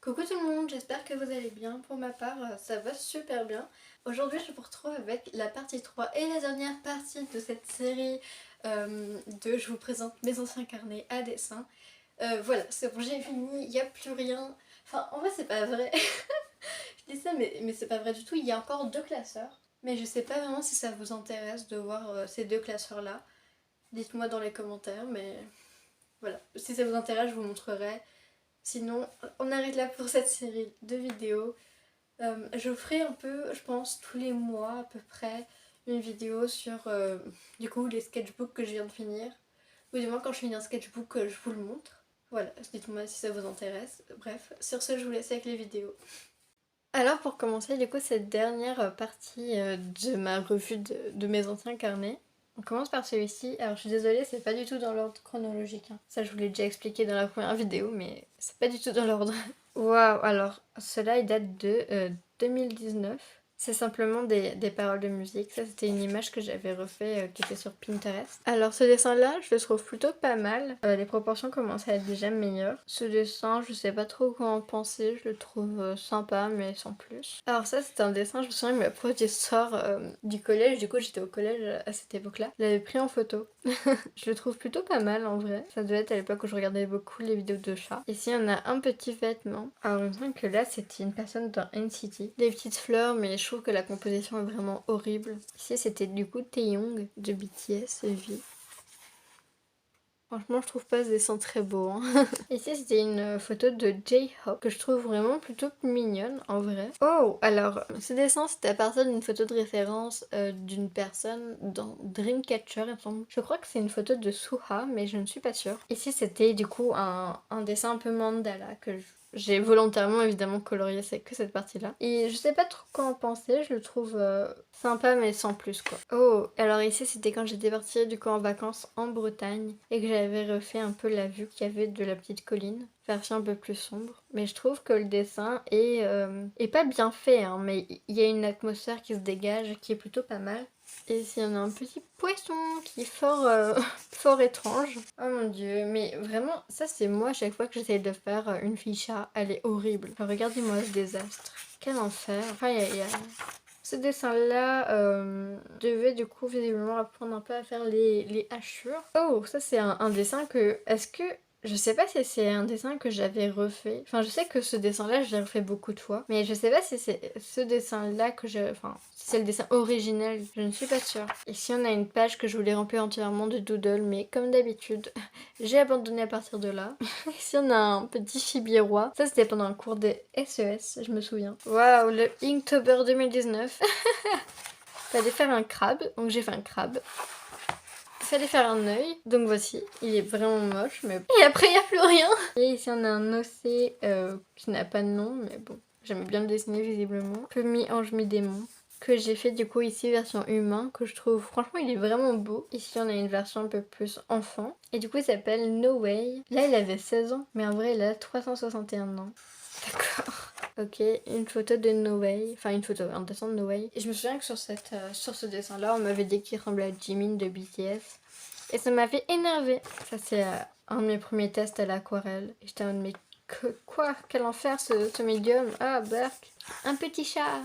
Coucou tout le monde, j'espère que vous allez bien. Pour ma part, ça va super bien. Aujourd'hui, je vous retrouve avec la partie 3 et la dernière partie de cette série de Je vous présente mes anciens carnets à dessin. Voilà, c'est bon, j'ai fini, il n'y a plus rien. Enfin, en vrai, c'est pas vrai. Je dis ça, mais c'est pas vrai du tout. Il y a encore deux classeurs. Mais je sais pas vraiment si ça vous intéresse de voir ces deux classeurs-là. Dites-moi dans les commentaires, mais voilà. Si ça vous intéresse, je vous montrerai. Sinon, on arrête là pour cette série de vidéos. Je ferai un peu, je pense, tous les mois à peu près, une vidéo sur du coup les sketchbooks que je viens de finir. Ou du moins quand je finis un sketchbook, je vous le montre. Voilà, dites-moi si ça vous intéresse. Bref, sur ce, je vous laisse avec les vidéos. Alors pour commencer, du coup, cette dernière partie de ma revue de mes anciens carnets, on commence par celui-ci. Alors je suis désolée, c'est pas du tout dans l'ordre chronologique, hein. Ça je vous l'ai déjà expliqué dans la première vidéo, mais c'est pas du tout dans l'ordre. Waouh, alors cela il date de 2019. C'est simplement des paroles de musique. Ça c'était une image que j'avais refait qui était sur Pinterest. Alors ce dessin là je le trouve plutôt pas mal. Les proportions commencent à être déjà meilleures. Ce dessin je sais pas trop quoi en penser. Je le trouve sympa mais sans plus. Alors ça c'est un dessin, je me souviens que ma prof d'histoire du collège, du coup j'étais au collège à cette époque là, l'avait pris en photo. Je le trouve plutôt pas mal en vrai. Ça devait être à l'époque où je regardais beaucoup les vidéos de chats. Ici on a un petit vêtement. Alors il me semble que là c'était une personne dans NCT. Des petites fleurs mais je trouve que la composition est vraiment horrible. Ici c'était du coup Taeyong de BTS V. Franchement, je trouve pas ce dessin très beau. Hein. Ici, c'était une photo de J-Hope que je trouve vraiment plutôt mignonne en vrai. Oh, alors, ce dessin, c'était à partir d'une photo de référence d'une personne dans Dreamcatcher, il me semble. Je crois que c'est une photo de Suha, mais je ne suis pas sûre. Ici, c'était du coup un dessin un peu mandala que j'ai volontairement évidemment colorié, c'est que cette partie-là. Et je sais pas trop quoi en penser, je le trouve sympa mais sans plus quoi. Oh, alors ici c'était quand j'étais partie du coup en vacances en Bretagne et que j'avais refait un peu la vue qu'il y avait de la petite colline, version un peu plus sombre. Mais je trouve que le dessin est pas bien fait, hein, mais il y a une atmosphère qui se dégage qui est plutôt pas mal. Et ici on a un petit poisson qui est fort, fort étrange. Oh mon dieu, mais vraiment, ça c'est moi à chaque fois que j'essaye de faire une ficha, elle est horrible. Enfin, regardez-moi ce désastre. Quel enfer. Enfin, ce dessin-là devait du coup visiblement apprendre un peu à faire les hachures. Oh, ça c'est un dessin que... Est-ce que... Je sais pas si c'est un dessin que j'avais refait. Enfin, je sais que ce dessin-là, je l'ai refait beaucoup de fois. Mais je sais pas si c'est ce dessin-là que j'ai... Enfin, si c'est le dessin original. Je ne suis pas sûre. Ici, on a une page que je voulais remplir entièrement de doodle. Mais comme d'habitude, j'ai abandonné à partir de là. Ici, on a un petit chibi-roi. Ça, c'était pendant un cours de SES, je me souviens. Waouh, le Inktober 2019. Fallait faire un crabe. Donc, j'ai fait un crabe. Fallait faire un œil, donc voici, il est vraiment moche, mais... Et après, il n'y a plus rien. Et ici, on a un océ qui n'a pas de nom, mais bon, j'aimais bien le dessiner visiblement. Un peu mi-ange, mi-démon, que j'ai fait du coup ici version humain, que je trouve, franchement, il est vraiment beau. Ici, on a une version un peu plus enfant, et du coup, il s'appelle No Way. Là, il avait 16 ans, mais en vrai, il a 361 ans. D'accord. Ok, une photo de No Way, enfin une photo, un dessin de No Way. Et je me souviens que sur ce dessin-là, on m'avait dit qu'il ressemblait à Jimin de BTS. Et ça m'avait énervé. Ça, c'est un de mes premiers tests à l'aquarelle. Et j'étais en mode, mais quoi? Quel enfer ce médium? Ah, Berk. Un petit chat.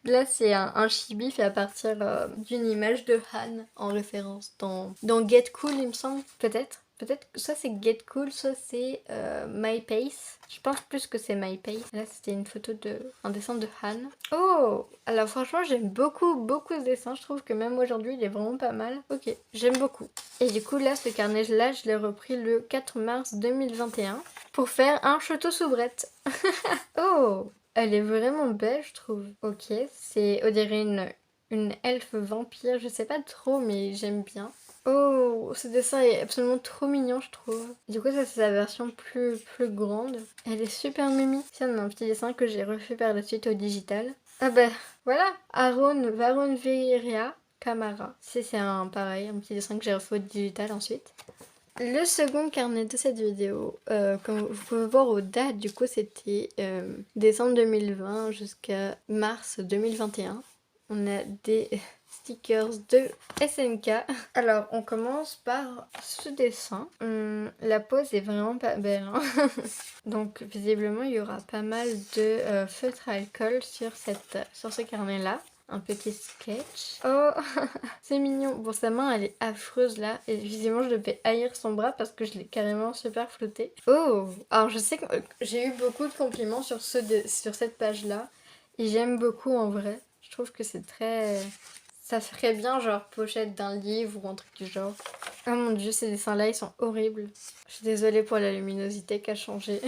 Là, c'est un chibi fait à partir d'une image de Han en référence dans Get Cool, il me semble, peut-être. Peut-être que soit c'est Get Cool, soit c'est My Pace. Je pense plus que c'est My Pace. Là, c'était une photo un dessin de Han. Oh! Alors franchement, j'aime beaucoup ce dessin. Je trouve que même aujourd'hui, il est vraiment pas mal. Ok, j'aime beaucoup. Et du coup, là, ce carnet-là, je l'ai repris le 4 mars 2021 pour faire un château soubrette. Oh! Elle est vraiment belle, je trouve. Ok, c'est, on dirait une elfe vampire, je sais pas trop, mais j'aime bien. Oh, ce dessin est absolument trop mignon, je trouve. Du coup, ça, c'est sa version plus grande. Elle est super mimi. Tiens, on a un petit dessin que j'ai refait par la suite au digital. Ah bah, voilà. Aaron Varon Veria Camara. C'est un pareil, un petit dessin que j'ai refait au digital ensuite. Le second carnet de cette vidéo, comme vous pouvez voir aux dates, du coup c'était décembre 2020 jusqu'à mars 2021. On a des stickers de SNK. Alors, on commence par ce dessin. La pose est vraiment pas belle, hein. Donc, visiblement, il y aura pas mal de feutre à alcool sur ce carnet-là. Un petit sketch. Oh, c'est mignon. Bon, sa main, elle est affreuse là. Et visiblement, je devais haïr son bras parce que je l'ai carrément super flouté. Oh, alors je sais que j'ai eu beaucoup de compliments sur cette page-là. Et j'aime beaucoup en vrai. Je trouve que c'est très... Ça ferait bien genre pochette d'un livre ou un truc du genre. Oh mon dieu, ces dessins-là, ils sont horribles. Je suis désolée pour la luminosité qui a changé.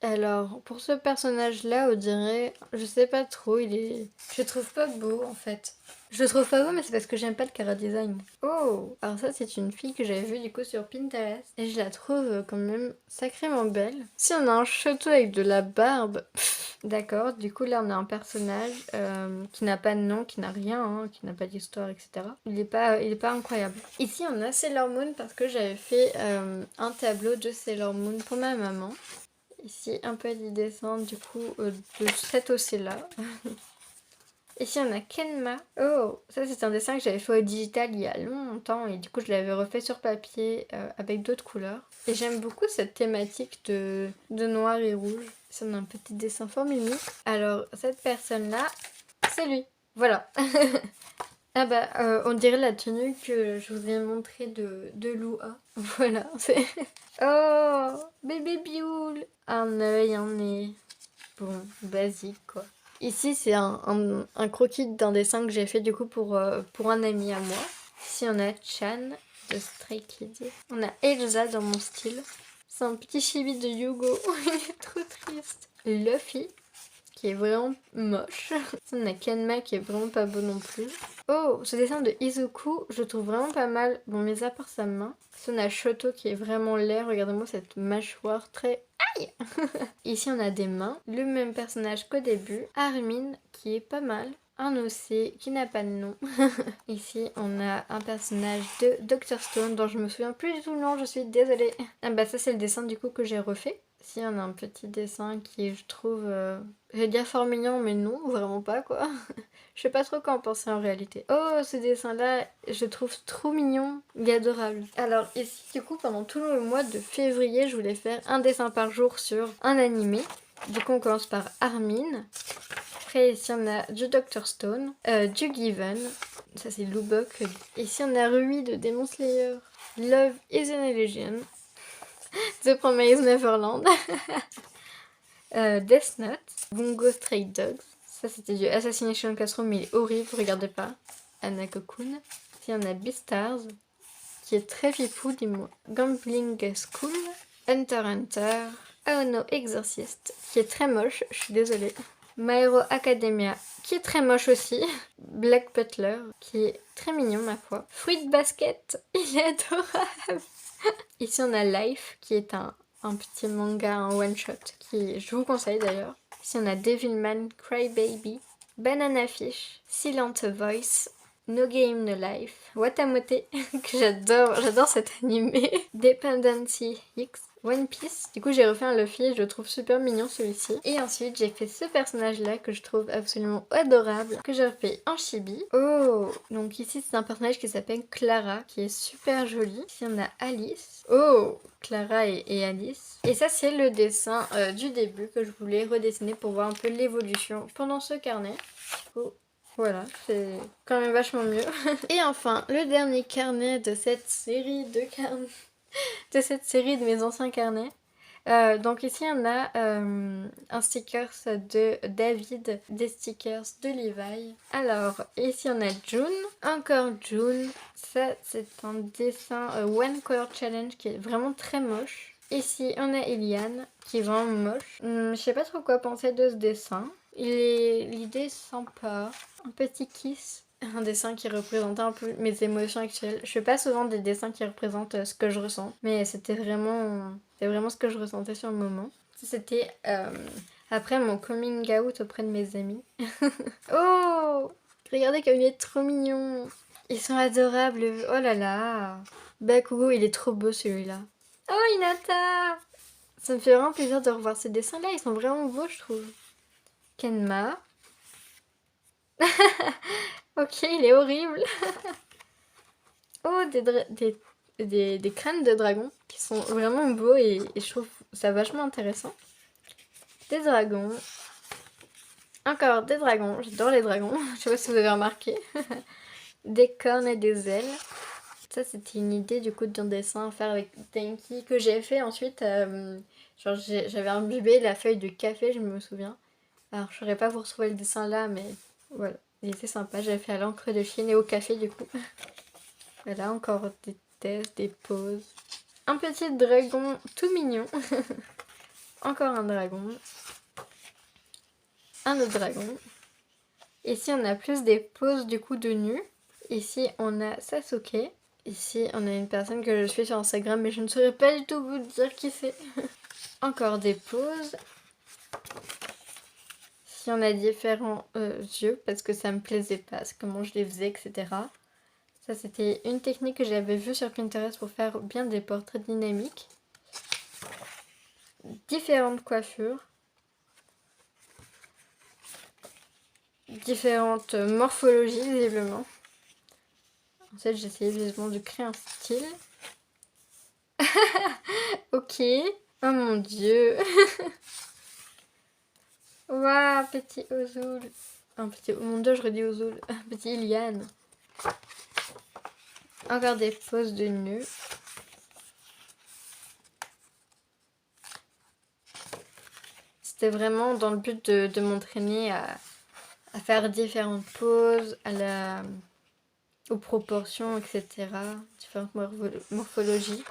Alors, pour ce personnage-là, on dirait... Je sais pas trop, il est... Je le trouve pas beau, en fait. Je le trouve pas beau, mais c'est parce que j'aime pas le chara design. Oh, alors ça, c'est une fille que j'avais vue du coup sur Pinterest. Et je la trouve quand même sacrément belle. Si on a un château avec de la barbe... D'accord, du coup là on a un personnage qui n'a pas de nom, qui n'a rien, hein, qui n'a pas d'histoire, etc. Il est pas incroyable. Ici on a Sailor Moon parce que j'avais fait un tableau de Sailor Moon pour ma maman. Ici un petit dessin du coup de cet océ-là. Ici on a Kenma. Oh, ça c'est un dessin que j'avais fait au digital il y a longtemps et du coup je l'avais refait sur papier avec d'autres couleurs. Et j'aime beaucoup cette thématique de noir et rouge. Ça on a un petit dessin fort mimi. Alors cette personne-là, c'est lui. Voilà. Ah bah on dirait la tenue que je vous ai montrée de Lua. Voilà. Oh, bébé Bioul. Un œil, un nez. Bon, basique quoi. Ici, c'est un croquis d'un dessin que j'ai fait du coup pour un ami à moi. Ici, on a Chan de Stray Kids. On a Elsa dans mon style. C'est un petit chibi de Yugo. Il est trop triste. Luffy, qui est vraiment moche. On a Kenma qui est vraiment pas beau non plus. Oh, ce dessin de Izuku, je le trouve vraiment pas mal. Bon, mais à part sa main. On a Shoto qui est vraiment laid. Regardez-moi cette mâchoire très... Aïe. Ici, on a des mains. Le même personnage qu'au début. Armin qui est pas mal. Un OC qui n'a pas de nom. Ici, on a un personnage de Dr. Stone dont je me souviens plus du tout le nom, je suis désolée. Ah bah ça c'est le dessin du coup que j'ai refait. Ici, on a un petit dessin qui je trouve... J'allais dire fort mignon, mais non, vraiment pas quoi. Je sais pas trop quoi en penser en réalité. Oh, ce dessin-là, je le trouve trop mignon. Il est adorable. Alors ici, du coup, pendant tout le mois de février, je voulais faire un dessin par jour sur un animé. Du coup, on commence par Armin. Après, ici, on a du Dr. Stone, du Given. Ça, c'est Lubbock. Ici, on a Rui de Demon Slayer. Love is an Illusion. The Promised Neverland. Death Note. Bungo Stray Dogs. Ça, c'était du Assassination Classroom, mais il est horrible, regardez pas. Anako-kun. Ici, on a Beastars, qui est très fifou, dis-moi. Gambling School. Hunter x Hunter. Aono Exorcist, qui est très moche, je suis désolée. My Hero Academia, qui est très moche aussi. Black Butler, qui est très mignon, ma foi. Fruit Basket, il est adorable. Ici, on a Life, qui est un petit manga, un one-shot, qui je vous conseille d'ailleurs. Ici, on a Devilman Crybaby, Banana Fish, Silent Voice, No Game No Life, Watamote, que j'adore cet animé, Dependency X, One Piece. Du coup, j'ai refait un Luffy et je le trouve super mignon celui-ci. Et ensuite, j'ai fait ce personnage-là que je trouve absolument adorable, que j'ai refait en chibi. Oh, donc ici, c'est un personnage qui s'appelle Clara, qui est super joli. Ici, on a Alice. Oh, Clara et Alice. Et ça, c'est le dessin du début que je voulais redessiner pour voir un peu l'évolution pendant ce carnet. Oh. Voilà, c'est quand même vachement mieux. Et enfin, le dernier carnet de cette série de carnets, de mes anciens carnets. Donc ici on a un sticker de David, des stickers de Levi. Alors ici on a June, encore June. Ça c'est un dessin One Color Challenge qui est vraiment très moche. Ici on a Eliane qui est vraiment moche. Je sais pas trop quoi penser de ce dessin. L'idée est sympa. Un petit kiss. Un dessin qui représentait un peu mes émotions actuelles. Je fais pas souvent des dessins qui représentent ce que je ressens. Mais c'était vraiment ce que je ressentais sur le moment. C'était après mon coming out auprès de mes amis. Oh, regardez comme il est trop mignon. Ils sont adorables. Oh là là. Bakugo, il est trop beau celui-là. Oh, Hinata. Ça me fait vraiment plaisir de revoir ces dessins-là. Ils sont vraiment beaux, je trouve. Kenma. Ok, il est horrible. Oh, des crânes de dragon qui sont vraiment beaux et je trouve ça vachement intéressant. Des dragons. Encore des dragons, j'adore les dragons, je sais pas si vous avez remarqué. Des cornes et des ailes. Ça c'était une idée du coup d'un dessin à faire avec Tenki que j'ai fait ensuite. Genre j'avais imbibé la feuille de café, je me souviens. Alors je saurais pas vous retrouver le dessin là, mais voilà, il était sympa. J'avais fait à l'encre de Chine et au café du coup. Voilà, encore des tests, des poses. Un petit dragon tout mignon. Encore un dragon. Un autre dragon. Ici on a plus des poses du coup de nu. Ici on a Sasuke. Ici on a une personne que je suis sur Instagram mais je ne saurais pas du tout vous dire qui c'est. Encore des poses. Ici on a différents yeux parce que ça me plaisait pas, comment je les faisais, etc. Ça c'était une technique que j'avais vue sur Pinterest pour faire bien des portraits dynamiques. Différentes coiffures. Différentes morphologies visiblement. En fait j'ai essayé visiblement de créer un style. Ok. Oh mon dieu. Waouh, petit Ozul. Un petit... Oh mon dieu, je redis Ozul. Petit Iliane. Encore des poses de nœuds. C'était vraiment dans le but de m'entraîner à faire différentes poses, aux proportions, etc. Différentes morphologies.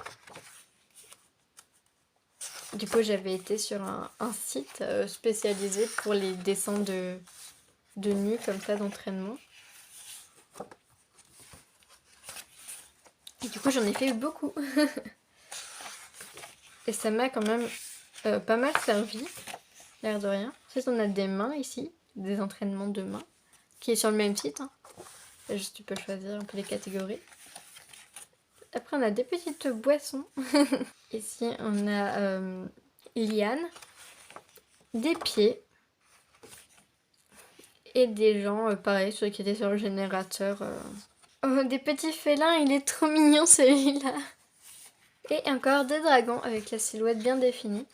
Du coup, j'avais été sur un site spécialisé pour les dessins de nus comme ça d'entraînement. Et du coup, j'en ai fait beaucoup. Et ça m'a quand même pas mal servi, l'air de rien. Ensuite, on a des mains ici, des entraînements de mains, qui est sur le même site. Hein. Juste, tu peux choisir un peu les catégories. Après, on a des petites boissons. Ici, on a Iliane, des pieds et des gens, pareil, ceux qui étaient sur le générateur. Oh, des petits félins, il est trop mignon celui-là. Et encore des dragons avec la silhouette bien définie.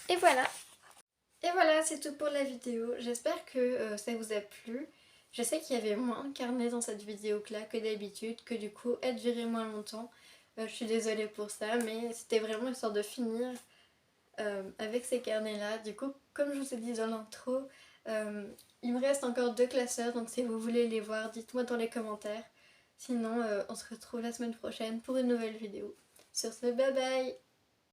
Et voilà. Et voilà, c'est tout pour la vidéo. J'espère que ça vous a plu. Je sais qu'il y avait moins de carnets dans cette vidéo-là que d'habitude, que du coup, elle durait moins longtemps. Je suis désolée pour ça, mais c'était vraiment histoire de finir avec ces carnets-là. Du coup, comme je vous ai dit dans l'intro, il me reste encore 2 classeurs, donc si vous voulez les voir, dites-moi dans les commentaires. Sinon, on se retrouve la semaine prochaine pour une nouvelle vidéo. Sur ce, bye bye!